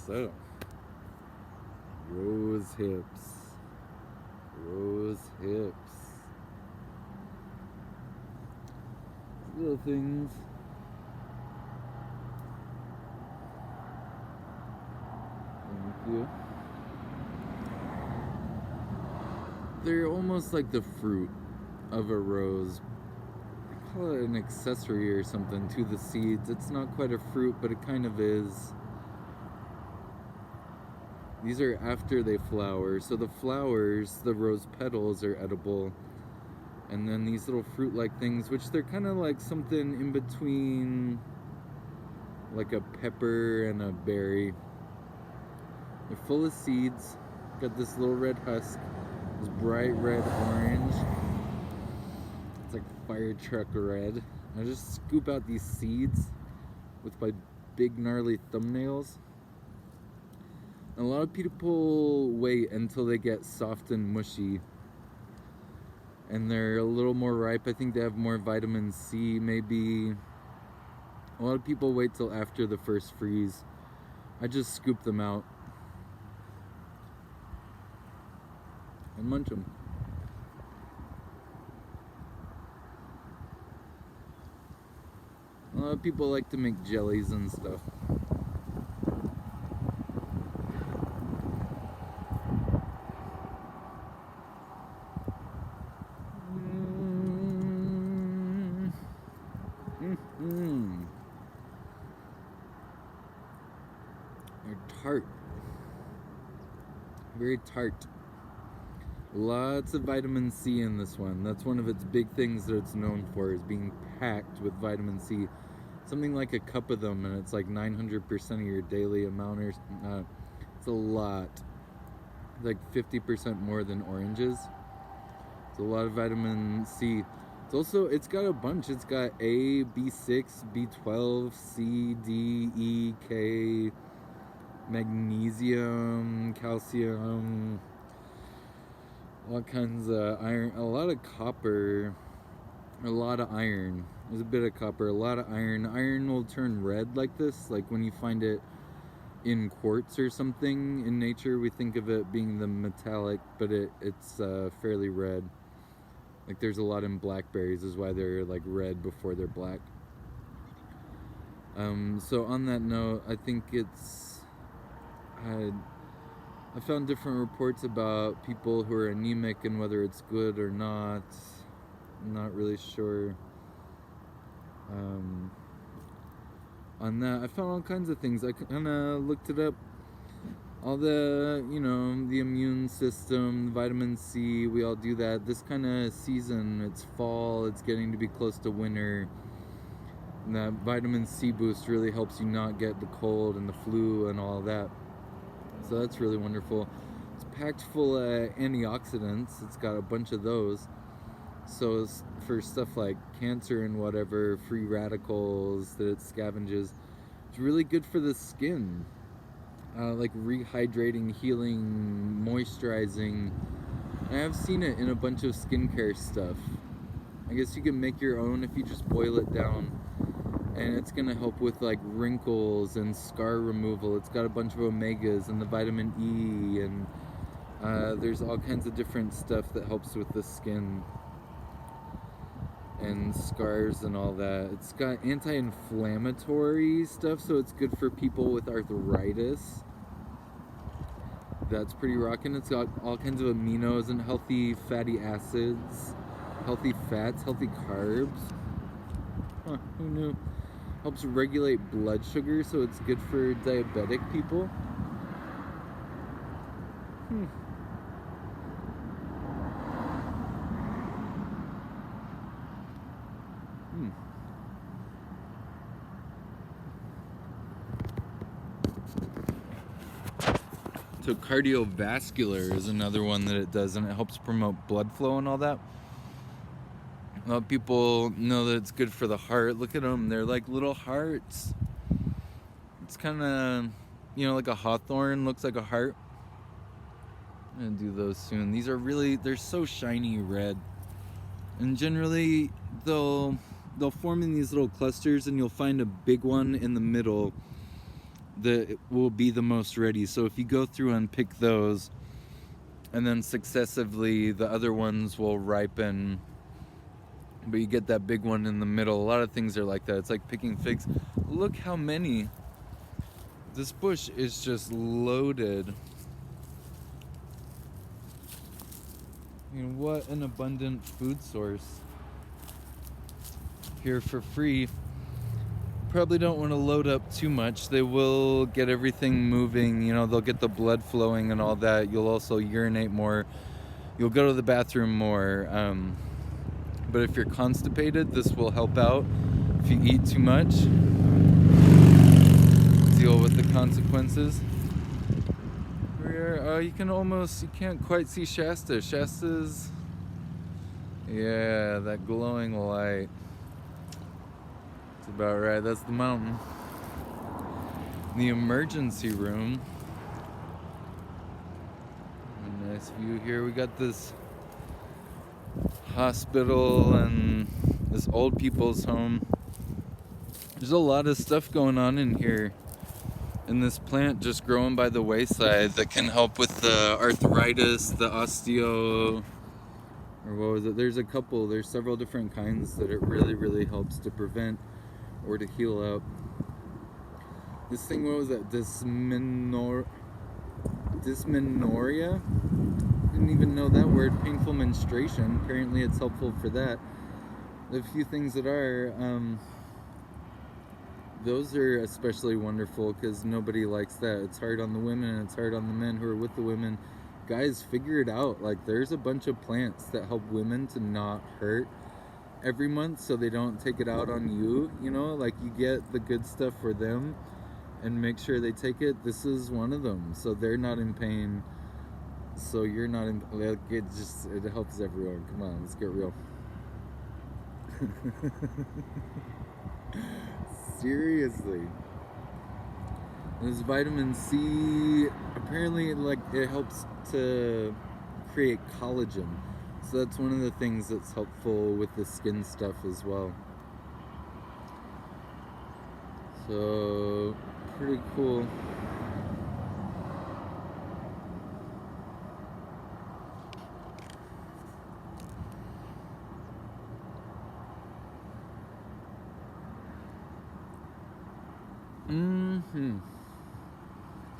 So, rose hips. Rose hips. Little things. Thank you. They're almost like the fruit of a rose. I call it an accessory or something to the seeds. It's not quite a fruit, but it kind of is. These are after they flower. So the flowers, the rose petals, are edible. And then these little fruit-like things, which they're kind of like something in between like a pepper and a berry. They're full of seeds. Got this little red husk. This bright red orange. It's like fire truck red. I just scoop out these seeds with my big gnarly thumbnails. And a lot of people wait until they get soft and mushy. And they're a little more ripe. I think they have more vitamin C, maybe. A lot of people wait till after the first freeze. I just scoop them out and munch them. A lot of people like to make jellies and stuff. They're tart. Very tart. Lots of vitamin C in this one. That's one of its big things that it's known for, is being packed with vitamin C. Something like a cup of them, and it's like 900% of your daily amount. Or it's a lot. Like 50% more than oranges. It's a lot of vitamin C. It's got a bunch. It's got A, B6, B12, C, D, E, K, magnesium, calcium, all kinds of iron, a lot of copper, a lot of iron. There's a bit of copper, a lot of iron. Iron will turn red like this, like when you find it in quartz or something in nature. We think of it being the metallic, but it's fairly red. Like there's a lot in blackberries, is why they're like red before they're black. So on that note, I think I found different reports about people who are anemic and whether it's good or not. I'm not really sure. On that, I found all kinds of things. I kind of looked it up. All the, the immune system, vitamin C, we all do that. This kind of season, it's fall, it's getting to be close to winter. And that vitamin C boost really helps you not get the cold and the flu and all that. So that's really wonderful. It's packed full of antioxidants. It's got a bunch of those. So for stuff like cancer and whatever, free radicals that it scavenges, it's really good for the skin. Like rehydrating, healing, moisturizing. And I've seen it in a bunch of skincare stuff. I guess you can make your own if you just boil it down. And it's gonna help with like wrinkles and scar removal. It's got a bunch of omegas and the vitamin E, and there's all kinds of different stuff that helps with the skin and scars and all that. It's got anti-inflammatory stuff, so it's good for people with arthritis. That's pretty rocking. It's got all kinds of aminos and healthy fatty acids, healthy fats, healthy carbs. Who knew? Helps regulate blood sugar, so it's good for diabetic people. So cardiovascular is another one that it does, and it helps promote blood flow and all that. A lot of people know that it's good for the heart. Look at them. They're like little hearts. It's kind of, like a hawthorn looks like a heart. I'm going to do those soon. These are they're so shiny red. And generally, they'll form in these little clusters, and you'll find a big one in the middle it will be the most ready. So if you go through and pick those, and then successively the other ones will ripen, but you get that big one in the middle. A lot of things are like that. It's like picking figs. Look how many. This bush is just loaded. I mean, what an abundant food source here for free. Probably don't want to load up too much. They will get everything moving, you know, they'll get the blood flowing and all that. You'll also urinate more. You'll go to the bathroom more. But if you're constipated, this will help out. If you eat too much, deal with the consequences. You can't quite see Shasta. Shasta's, yeah, that glowing light. That's about right. That's the mountain. The emergency room. A nice view here. We got this hospital and this old people's home. There's a lot of stuff going on in here. And this plant just growing by the wayside that can help with the arthritis, the osteo, or what was it? There's several different kinds that it really, really helps to prevent or to heal up. This thing, what was that? Dysmenorrhea? Didn't even know that word. Painful menstruation. Apparently it's helpful for that. The few things that are, those are especially wonderful because nobody likes that. It's hard on the women and it's hard on the men who are with the women. Guys, figure it out. Like, there's a bunch of plants that help women to not hurt every month so they don't take it out on you. You know, like, you get the good stuff for them and make sure they take it. This is one of them. So they're not in pain. So you're not in, like, it helps everyone. Come on, let's get real. Seriously. This vitamin C, apparently, like, it helps to create collagen. So that's one of the things that's helpful with the skin stuff as well. So, pretty cool.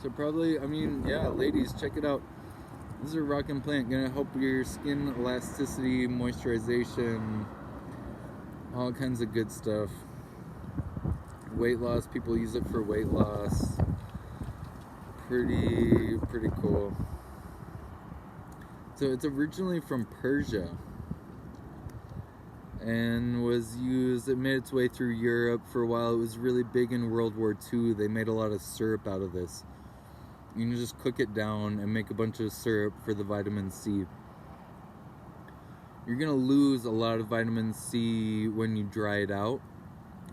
So probably, I mean, yeah, ladies, check it out. This is a rockin' plant, gonna help your skin elasticity, moisturization, all kinds of good stuff. Weight loss, people use it for weight loss. Pretty cool. So it's originally from Persia and was used, it made its way through Europe for a while. It was really big in World War II. They made a lot of syrup out of this. You can just cook it down and make a bunch of syrup for the vitamin C. You're gonna lose a lot of vitamin C when you dry it out.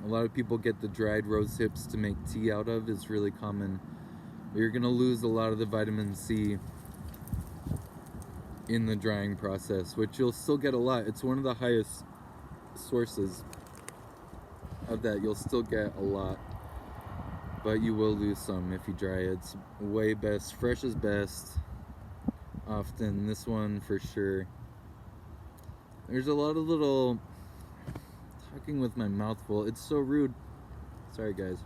A lot of people get the dried rose hips to make tea out of. It's really common. You're gonna lose a lot of the vitamin C in the drying process, which you'll still get a lot. It's one of the highest sources of that. You'll still get a lot, but you will lose some if you dry it. It's way best. Fresh is best. Often. This one for sure. There's a lot of little... Talking with my mouth full. It's so rude. Sorry, guys.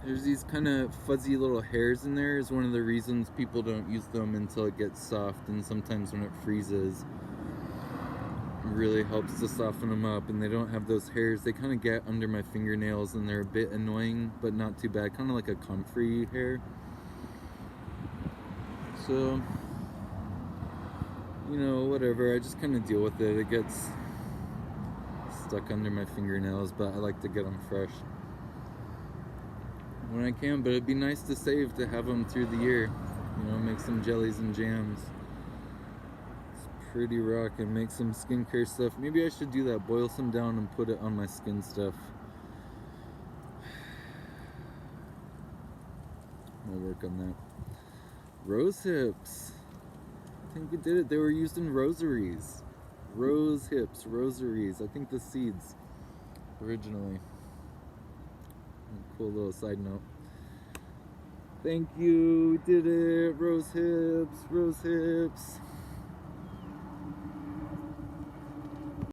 There's these kind of fuzzy little hairs in there. Is one of the reasons people don't use them until it gets soft, and sometimes when it freezes, it really helps to soften them up. And they don't have those hairs. They kind of get under my fingernails, and they're a bit annoying, but not too bad. Kind of like a comfrey hair. So, you know, whatever. I just kind of deal with it. It gets stuck under my fingernails, but I like to get them fresh when I can. But it'd be nice to save to have them through the year, you know, make some jellies and jams. It's pretty rockin'. Make some skincare stuff. Maybe I should do that, boil some down and put it on my skin stuff. I'll work on that. Rose hips. think we did it. They were used in rosaries. Rose hips, rosaries. I think the seeds originally. Cool little side note. Thank you. We did it. Rose hips, rose hips.